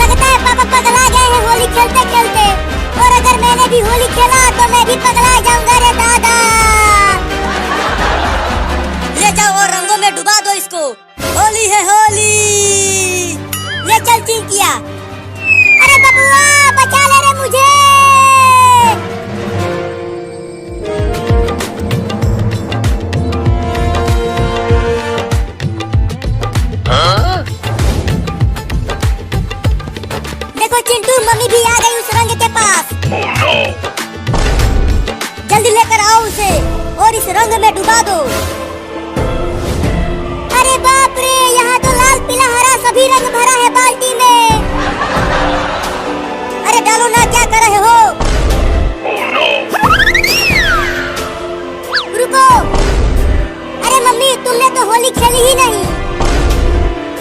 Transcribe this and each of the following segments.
लगता है पापा पगला गए हैं होली खेलते खेलते। और अगर मैंने भी होली खेला तो मैं भी पगला जाऊंगा रे दादा। ले जाओ और रंगों में डुबा दो इसको। होली है होली। ले चल चिंकिया। अरे बबुआ बचा ले रे मुझे। देखो चिंटू मम्मी भी आ गई उस रंग के पास। Oh no! जल्दी लेकर आओ उसे और इस रंग में डुबा दो। अरे बाप रे, यहाँ तो लाल पीला हरा सभी रंग भरा है बाल्टी में। अरे डालो ना, क्या कर रहे हो? Oh no! रुको। अरे मम्मी तुमने तो होली खेली ही नहीं,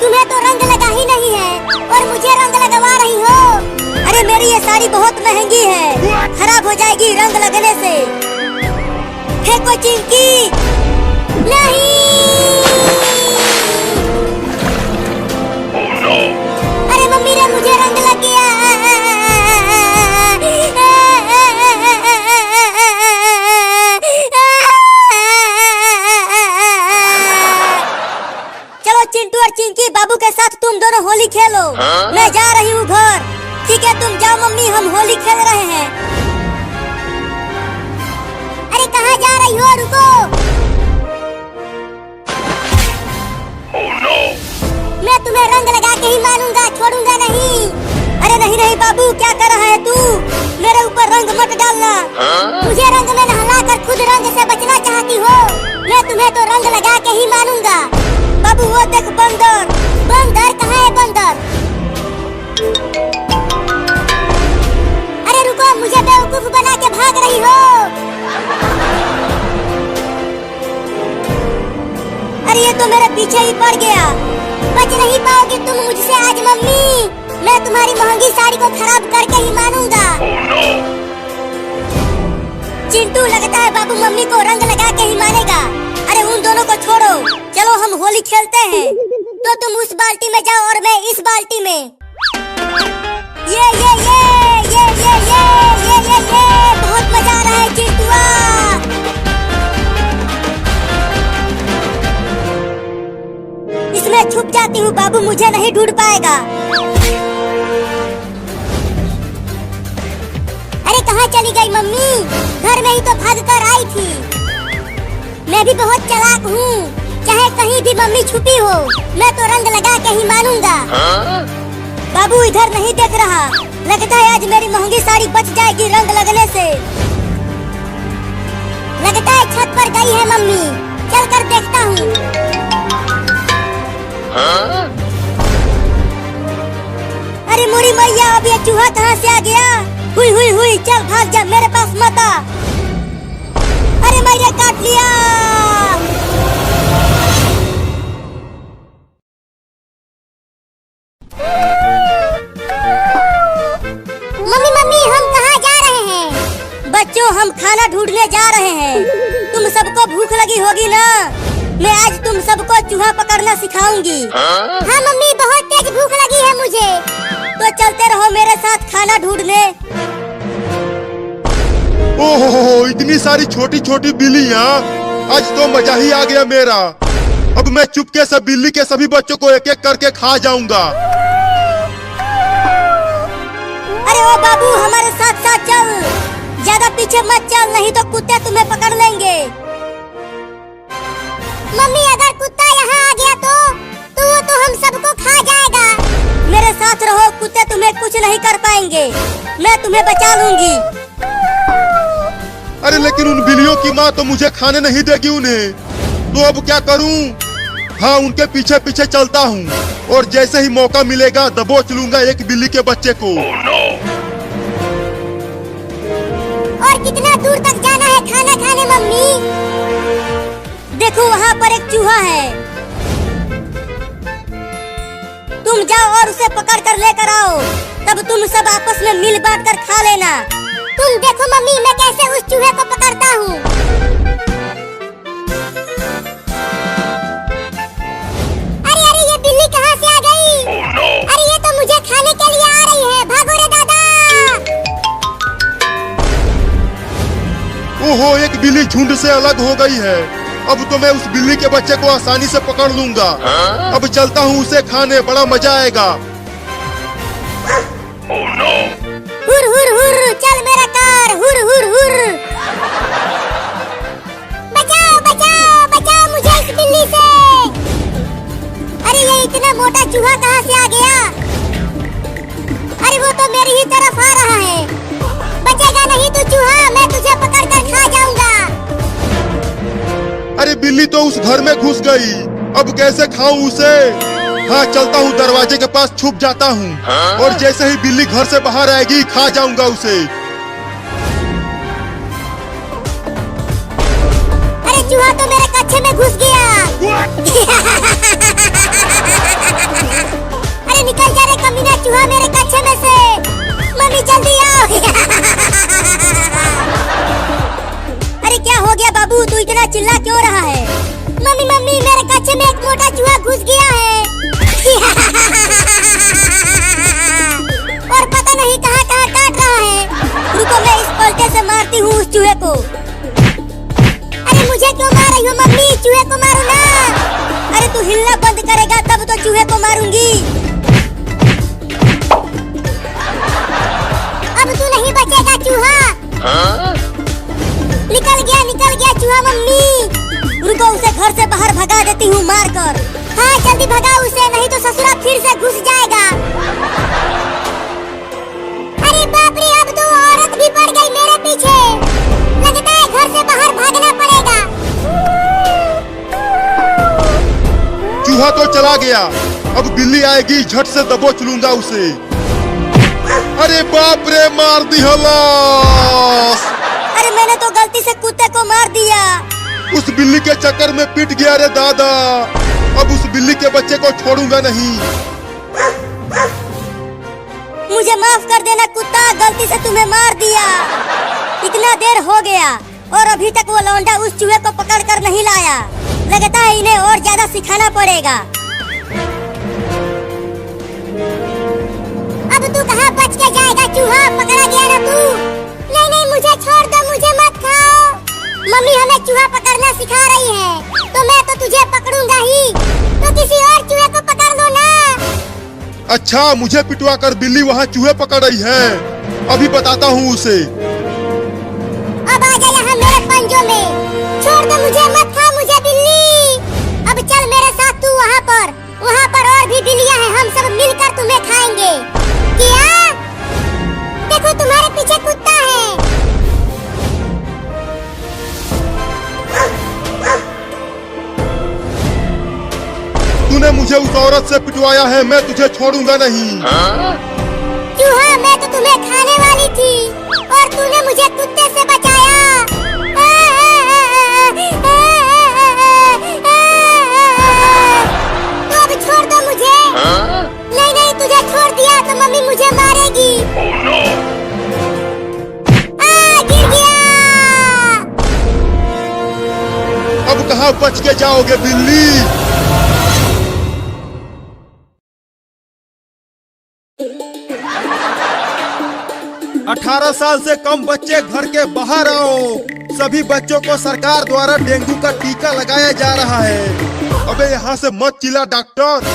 तुम्हें तो रंग लगा ही नहीं है और मुझे रंग लगवा रही हो। अरे मेरी ये साड़ी बहुत महंगी है, खराब हो जाएगी रंग लगने से। फेंको चिंकी। नहीं। Oh no! अरे मम्मी रे मुझे रंग लग गया। चलो चिंटू और चिंकी बाबू के साथ तुम दोनों होली खेलो। मैं जा रही हूँ घर। ठीक है तुम जाओ मम्मी, हम होली खेल रहे हैं। अरे कहाँ जा रही हो? रुको। Oh no! मैं तुम्हें रंग लगा के ही मानूंगा, छोड़ूंगा नहीं। अरे नहीं नहीं बाबू, क्या कर रहा है तू? मेरे ऊपर रंग मत डालना। मुझे रंग में नहला कर खुद रंग से बचना चाहती हो? मैं तुम्हें तो रंग लगा के ही मानूंगा। बाबू वो देख बंदर। बंदर कहाँ है बंदर? अरे रुको, मुझे बेवकूफ बना के भाग रही हो। अरे ये तो मेरे पीछे ही पड़ गया। बच नहीं पाओगी तुम मुझसे आज मम्मी। मैं तुम्हारी महंगी साड़ी को खराब करके ही मानूंगा। Oh no! चिंटू लगता है बाबू मम्मी को रंग लगा के ही मानेगा। अरे उन दोनों को छोड़ो, चलो हम होली खेलते हैं। तो तुम उस बाल्टी में जाओ और मैं इस बाल्टी में। ये बहुत मजा आ रहा है चिंटुआ। इसमें छुप जाती हूँ, बाबू मुझे नहीं ढूंढ पाएगा। अरे कहाँ चली गई मम्मी? घर में ही तो भाग कर आई थी। मैं भी बहुत चालाक हूँ, चाहे कहीं भी मम्मी छुपी हो मैं तो रंग लगा के ही मानूंगा। बाबू इधर नहीं देख रहा। लगता है आज मेरी महंगी साड़ी बच जाएगी रंग लगने से। लगता है छत पर गई है मम्मी, चल कर देखता हूँ। अब ये चूहा कहाँ से आ गया? हुई हुई हुई, चल भाग जा, मेरे पास मत आ। अरे मैंने काट लिया। मम्मी मम्मी, हम कहाँ जा रहे हैं? बच्चों, हम खाना ढूंढने जा रहे हैं। तुम सबको भूख लगी होगी ना? मैं आज तुम सबको चूहा पकड़ना सिखाऊंगी। हाँ मम्मी, बहुत तेज भूख लगी है मुझे। तो चलते रहो मेरे साथ खाना ढूंढने। ओहो, इतनी सारी छोटी छोटी बिल्लियाँ, आज तो मजा ही आ गया मेरा। अब मैं चुपके से बिल्ली के सभी बच्चों को एक एक करके खा जाऊंगा। अरे ओ बाबू, हमारे साथ साथ चल, ज्यादा पीछे मत चल, नहीं तो कुत्ते तुम्हें पकड़ लेंगे। मम्मी, अगर कुत्ता यहाँ आ गया तो वो तो हम सबको खा जाएगा। मेरे साथ रहो, कुत्ते तुम्हें कुछ नहीं कर पाएंगे, मैं तुम्हें बचा लूंगी। अरे लेकिन उन बिल्लियों की माँ तो मुझे खाने नहीं देगी उन्हें, तो अब क्या करूं? हाँ, उनके पीछे पीछे चलता हूँ और जैसे ही मौका मिलेगा दबोच लूंगा एक बिल्ली के बच्चे को। Oh no! और कितना दूर तक जाना है खाना खाने मम्मी? देखो वहाँ पर एक चूहा है, तुम जाओ और उसे पकड़ कर लेकर आओ, तब तुम सब आपस में मिल बांट कर खा लेना। तुम देखो मम्मी, मैं कैसे उस चूहे को पकड़ता हूँ। अरे अरे, ये बिल्ली कहाँ से आ गई? Oh no! अरे ये तो मुझे खाने के लिए आ रही है, भागो रे दादा। ओहो, एक बिल्ली झुंड से अलग हो गई है। अब तो मैं उस बिल्ली के बच्चे को आसानी से पकड़ लूंगा। अब चलता हूँ उसे खाने, बड़ा मजा आएगा। Oh no! हुर हुर हुर, चल मेरा कार, हुर हुर हुर। बचाओ बचाओ बचाओ मुझे इस बिल्ली से। अरे ये इतना मोटा चूहा कहाँ से आ गया? अरे वो तो मेरी ही तरफ आ रहा है। बचेगा नहीं तू चूहा, मैं तुझे पकड़ कर खा जाऊंगा। अरे बिल्ली तो उस घर में घुस गई, अब कैसे खाऊं उसे? हाँ, चलता हूँ दरवाजे के पास छुप जाता हूँ और जैसे ही बिल्ली घर से बाहर आएगी खा जाऊंगा उसे। अरे चूहा तो मेरे कच्छे में घुस गया। अरे निकल जा रे कमीना चूहा मेरे कच्छे में से। मम्मी जल्दी आओ। अरे क्या हो गया बाबू, तू इतना चिल्ला क्यों रहा है? मम्मी मम्मी, मेरे कच्छे में एक मोटा चूहा घुस गया है। और पता नहीं कहाँ कहाँ काट रहा है। रुको, मैं इस पलटे से मारती हूँ उस चूहे को। अरे मुझे क्यों मार रही हो मम्मी? चूहे को मारो ना। अरे तू हिलना बंद करेगा तब तो चूहे को मारूंगी। अब तू नहीं बचेगा चूहा। निकल गया चूहा मम्मी। रुको, उसे घर से बाहर भगा देती हूँ मार कर। हाँ जल्दी भगाओ उसे, नहीं तो ससुरा फिर से घुस जाएगा। अरे बाप रे, अब तो औरत भी पड़ गई मेरे पीछे। लगता है घर से बाहर भागना पड़ेगा। चूहा तो चला गया, अब बिल्ली आएगी, झट से दबोच लूंगा उसे। अरे बाप रे, मार दी हलास। अरे मैंने तो गलती से कुत्ते को मार दिया। उस बिल्ली के चक्कर में पिट गया रे दादा। अब उस बिल्ली के बच्चे को छोड़ूंगा नहीं। मुझे माफ कर देना कुत्ता, गलती से तुम्हें मार दिया। इतना देर हो गया और अभी तक वो लौंडा उस चूहे को पकड़ कर नहीं लाया। लगता है इन्हें और ज्यादा सिखाना पड़ेगा। अब तू कहाँ बच के जाएगा चूहा, पकड़ा गया ना तू। नहीं नहीं, मुझे छोड़ दो, मुझे मत खाओ। मम्मी हमें चूहा पकड़ना सिखा रही है, तो मैं तो तुझे पकड़ूंगा ही। तो किसी और चूहे को पकड़ लो ना। अच्छा, मुझे पिटवा कर बिल्ली वहाँ चूहे पकड़ रही है, अभी बताता हूँ उसे। अब आ जा यहाँ मेरे पंजों में। छोड़ दो मुझे, मत खा मुझे बिल्ली। अब चल मेरे साथ तू वहाँ पर और भी बिल्लियाँ हैं, हम सब मिलकर तुम्हें खाएंगे। क्या? देखो तुम्हारे पीछे कुत्ता है। तूने मुझे उस औरत से पिटवाया है, मैं तुझे छोड़ूंगा नहीं। चूहा, मैं तो तुम्हें खाने वाली थी और तूने मुझे कुत्ते से बचाया। तो अब छोड़ दो मुझे। नहीं नहीं, तुझे छोड़ दिया तो मम्मी मुझे मारेगी। Oh no! गिर गया। अब कहाँ बच के जाओगे बिल्ली? अठारह साल से कम बच्चे घर के बाहर आओ। सभी बच्चों को सरकार द्वारा डेंगू का टीका लगाया जा रहा है। अबे यहाँ से मत चिल्ला डॉक्टर,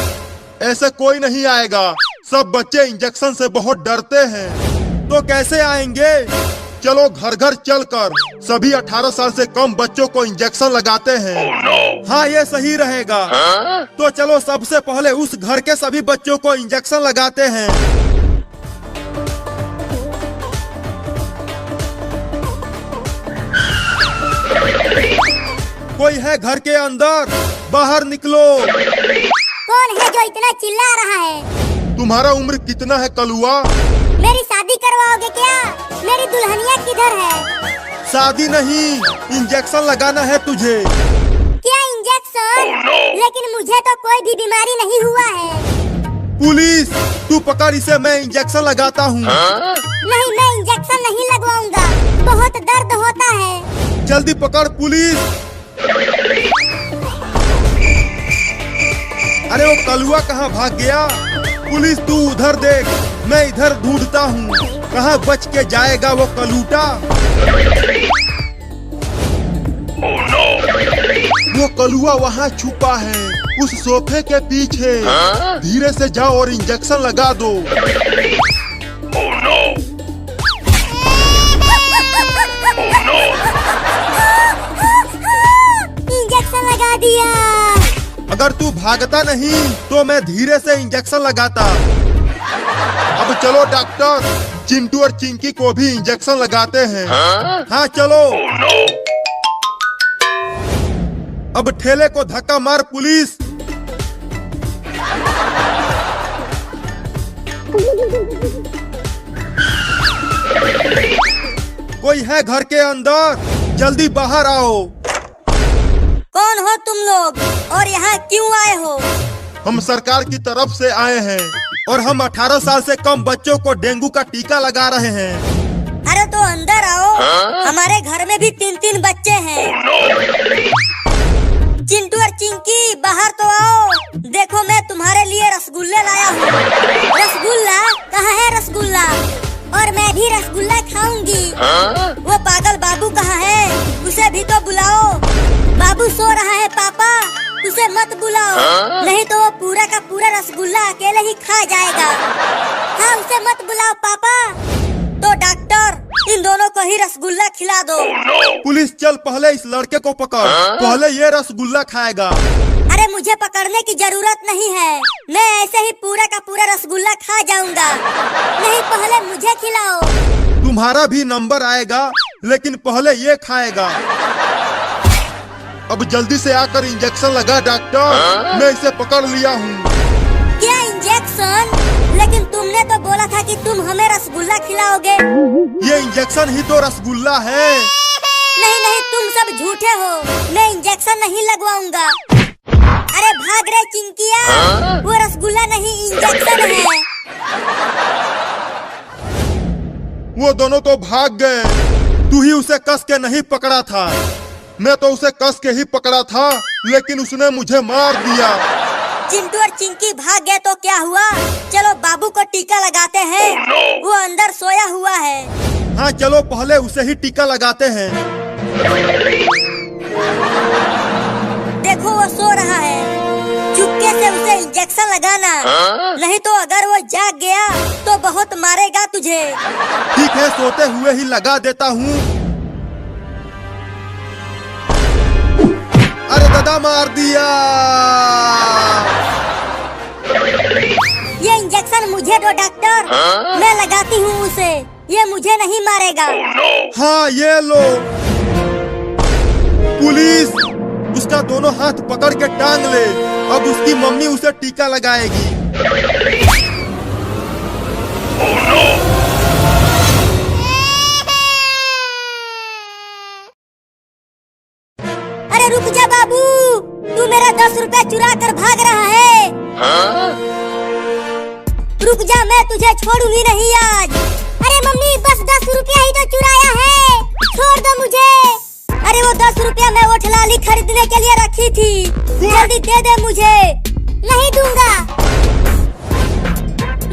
ऐसे कोई नहीं आएगा। सब बच्चे इंजेक्शन से बहुत डरते हैं। तो कैसे आएंगे? चलो घर घर चलकर सभी 18 साल से कम बच्चों को इंजेक्शन लगाते हैं। Oh no! हाँ, ये सही रहेगा। तो चलो सबसे पहले उस घर के सभी बच्चों को इंजेक्शन लगाते हैं। कोई है घर के अंदर? बाहर निकलो। कौन है जो इतना चिल्ला रहा है? तुम्हारा उम्र कितना है कलुआ? मेरी शादी करवाओगे क्या? मेरी दुल्हनिया किधर है? शादी नहीं, इंजेक्शन लगाना है तुझे। क्या इंजेक्शन? Oh no! लेकिन मुझे तो कोई भी बीमारी नहीं हुआ है। पुलिस, तू पकड़ इसे, मैं इंजेक्शन लगाता हूँ। नहीं, मैं इंजेक्शन नहीं लगवाऊंगा, बहुत दर्द होता है। जल्दी पकड़ पुलिस। अरे वो कलुआ कहाँ भाग गया? पुलिस, तू उधर देख, मैं इधर ढूंढता हूँ। कहाँ बच के जाएगा वो कलूटा? Oh no! वो कलुआ वहाँ छुपा है, उस सोफे के पीछे। धीरे से जाओ और इंजेक्शन लगा दो। Oh no! Oh no! Injection लगा दिया। अगर तू भागता नहीं तो मैं धीरे से इंजेक्शन लगाता। अब चलो डॉक्टर, चिंटू और चिंकी को भी इंजेक्शन लगाते हैं। हाँ चलो। Oh no! अब ठेले को धक्का मार पुलिस। कोई है घर के अंदर? जल्दी बाहर आओ। कौन हो तुम लोग और यहाँ क्यों आए हो? हम सरकार की तरफ से आए हैं और हम 18 साल से कम बच्चों को डेंगू का टीका लगा रहे हैं। अरे तो अंदर आओ, हमारे घर में भी 3-3 बच्चे हैं। चिंटू और चिंकी, बाहर तो आओ। देखो, मैं तुम्हारे लिए रसगुल्ले लाया हूँ। रसगुल्ला? कहाँ है रसगुल्ला? और मैं भी रसगुल्ला खाऊंगी। वो पागल बाबू कहाँ है? उसे भी तो बुलाओ। बाबू सो रहा है पापा, उसे मत बुलाओ, नहीं तो वो पूरा का पूरा रसगुल्ला अकेले ही खा जाएगा। हाँ, उसे मत बुलाओ पापा। तो डॉक्टर, इन दोनों को ही रसगुल्ला खिला दो। पुलिस, चल पहले इस लड़के को पकड़। पहले ये रसगुल्ला खाएगा। अरे मुझे पकड़ने की जरूरत नहीं है, मैं ऐसे ही पूरा का पूरा रसगुल्ला खा जाऊंगा। नहीं, पहले मुझे खिलाओ। तुम्हारा भी नंबर आएगा, लेकिन पहले ये खाएगा। अब जल्दी से आकर इंजेक्शन लगा डॉक्टर, मैं इसे पकड़ लिया हूँ। क्या इंजेक्शन? लेकिन तुमने तो बोला था कि तुम हमें रसगुल्ला खिलाओगे। ये इंजेक्शन ही तो रसगुल्ला है। नहीं नहीं, तुम सब झूठे हो, मैं इंजेक्शन नहीं लगवाऊंगा। अरे भाग रहे चिंकिया, वो रसगुल्ला नहीं इंजेक्शन है। वो दोनों तो भाग गए। तू ही उसे कस के नहीं पकड़ा था। मैं तो उसे कस के ही पकड़ा था, लेकिन उसने मुझे मार दिया। चिंटू और चिंकी भाग गए तो क्या हुआ? चलो बाबू को टीका लगाते हैं, वो अंदर सोया हुआ है। हाँ चलो, पहले उसे ही टीका लगाते हैं। देखो, वो सो रहा है, चुपके से उसे इंजेक्शन लगाना, नहीं तो अगर वो जाग गया तो बहुत मारेगा तुझे। ठीक है, सोते हुए ही लगा देता हूँ। अरे दादा, मार दिया। ये इंजेक्शन मुझे दो डॉक्टर, मैं लगाती हूँ उसे, ये मुझे नहीं मारेगा। हाँ ये लो। पुलिस, उसका दोनों हाथ पकड़ के टांग ले। अब उसकी मम्मी उसे टीका लगाएगी। Oh no! अरे रुक जा बाबू, तू मेरा 10 रुपया चुरा कर भाग रहा है। रुक जा, मैं तुझे छोड़ूंगी नहीं आज। अरे मम्मी, बस 10 रुपया ही तो चुराया है, छोड़ दो मुझे। अरे वो 10 रुपया मैं वो ठलाली खरीदने के लिए रखी थी, जल्दी दे दे मुझे। नहीं दूंगा,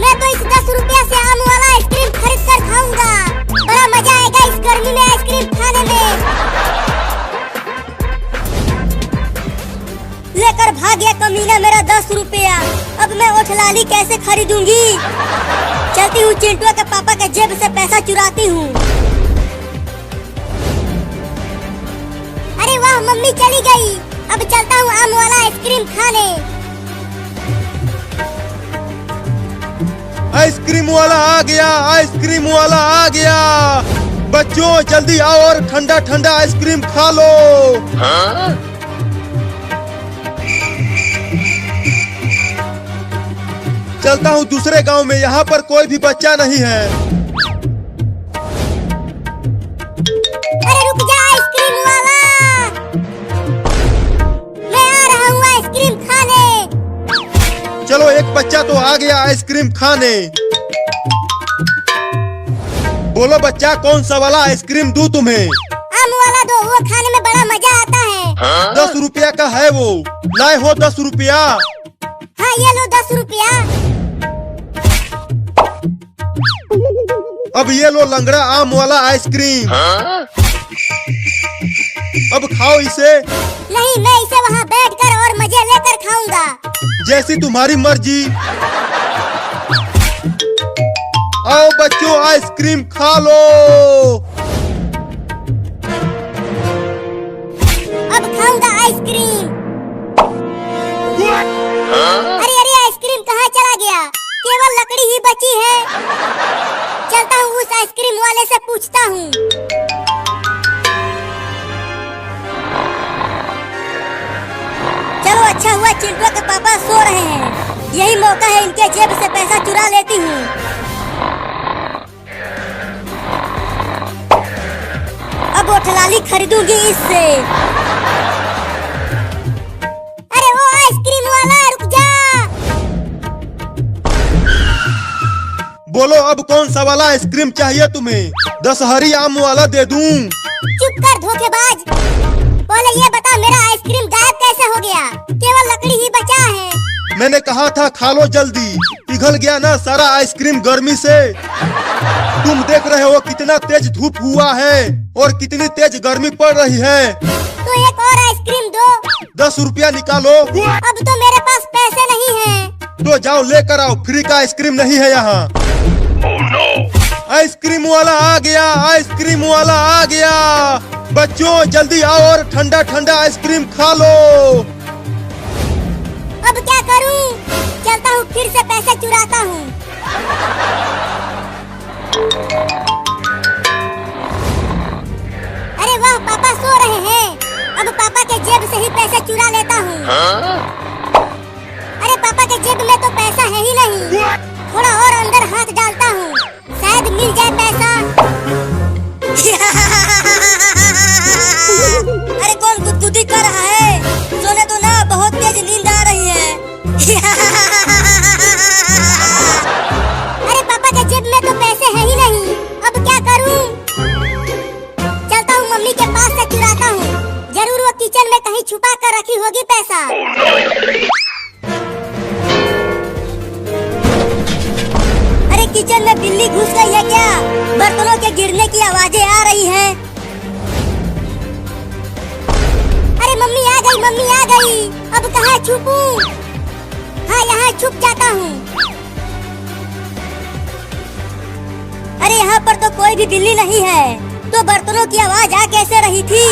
मैं तो इस 10 रुपया से आम वाला आइसक्रीम खरीद कर खाऊंगा। बड़ा मजा आएगा इस गर्मी में आइसक्रीम खाने में। लेकर भाग गया कमीना मेरा 10 रुपया। अब मैं वो ठलाली कैसे खरीदूंगी? चलती हूँ चिंटुआ के पापा के जेब से पैसा चुराती हूँ। अरे वाह, मम्मी चली गई। अब चलता हूँ आम वाला आइसक्रीम खाने। आइसक्रीम वाला आ गया, आइसक्रीम वाला आ गया। बच्चों जल्दी आओ और ठंडा ठंडा आइसक्रीम खा लो। चलता हूँ दूसरे गांव में, यहाँ पर कोई भी बच्चा नहीं है। अरे रुक जा आइसक्रीम वाला, मैं आ रहा हूँ आइसक्रीम खाने। चलो, एक बच्चा तो आ गया आइसक्रीम खाने। बोलो बच्चा, कौन सा वाला आइसक्रीम दूं तुम्हें? आम वाला दो, वो खाने में बड़ा मजा आता है। 10 रुपया का है वो, लाए हो 10 रुपया? हाँ ये लो 10 रुपया। अब ये लो लंगड़ा आम वाला आइसक्रीम। अब खाओ इसे। नहीं, मैं इसे वहाँ बैठकर और मजे लेकर खाऊंगा। जैसी तुम्हारी मर्जी। आओ बच्चों, आइसक्रीम खा लो। अब खाऊंगा आइसक्रीम। अरे अरे, आइसक्रीम कहाँ चला गया? केवल लकड़ी ही बची है। चलता हूँ उस आइसक्रीम वाले से पूछता हूँ। चलो, अच्छा हुआ चिंटुआ के पापा सो रहे हैं। यही मौका है, इनके जेब से पैसा चुरा लेती हूँ। अब वो ठलाली खरीदूंगी इससे। अरे वो आइसक्रीम वाला, रुक जा। बोलो, अब कौन सा वाला आइसक्रीम चाहिए तुम्हें? 10 हरी आम वाला दे दूं? चुप कर धोखेबाज। पहले ये बता, मेरा आइसक्रीम गायब कैसे हो गया? केवल लकड़ी ही बचा है। मैंने कहा था खा लो जल्दी, पिघल गया ना सारा आइसक्रीम गर्मी से। तुम देख रहे हो कितना तेज धूप हुआ है और कितनी तेज गर्मी पड़ रही है। तो एक और आइसक्रीम दो। 10 रुपया निकालो। अब तो मेरे पास पैसे नहीं हैं। तो जाओ लेकर आओ, फ्री का आइसक्रीम नहीं है यहाँ। Oh no! आइसक्रीम वाला आ गया, आइसक्रीम वाला आ गया। बच्चों जल्दी आओ और ठंडा ठंडा आइसक्रीम खा लो। अब क्या करूं? चलता हूँ, फिर से पैसे चुराता हूँ। अरे वाह, पापा सो रहे हैं। अब पापा के जेब से ही पैसे चुरा लेता हूँ। अरे पापा के जेब में तो पैसा है ही नहीं। थोड़ा और अंदर हाथ डालता हूँ, शायद मिल जाए पैसा। अरे कौन गुदगुदी कर रहा है? सोने दो ना, बहुत तेज नींद आ रही है। अरे पापा के जेब में तो पैसे है ही नहीं। अब क्या करूं? चलता हूँ मम्मी के पास से चुराता हूँ। जरूर वो किचन में कहीं छुपा कर रखी होगी पैसा। अरे किचन में बिल्ली घुस गई है क्या? बर्तनों के गिरने की आवाजें आ रही हैं। अरे मम्मी आ गई, मम्मी आ गई। अब कहाँ छुपूं? हाँ, यहाँ छुप जाता हूँ। अरे यहाँ पर तो कोई भी बिल्ली नहीं है, तो बर्तनों की आवाज आ कैसे रही थी?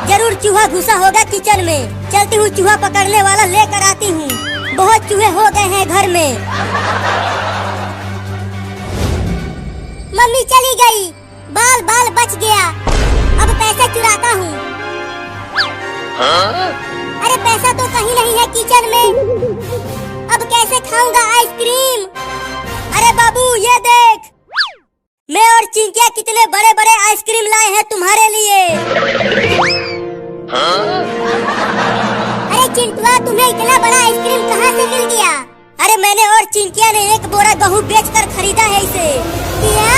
जरूर चूहा घुसा होगा किचन में। चलती हूँ, चूहा पकड़ने वाला लेकर आती हूँ। बहुत चूहे हो गए हैं घर में। मम्मी चली गई, बाल बाल बच गया। अब पैसे चुराता हूँ। अरे पैसा तो कहीं नहीं है किचन में। अब कैसे खाऊंगा आइसक्रीम? अरे अरे बाबू ये देख, मैं और चिंकिया कितने बड़े बड़े आइसक्रीम लाए हैं तुम्हारे लिए। अरे चिंटुआ, तुम्हें इतना बड़ा आइसक्रीम कहाँ से मिल गया? अरे मैंने और चिंकिया ने एक बोरा गेहूं बेचकर खरीदा है इसे। क्या?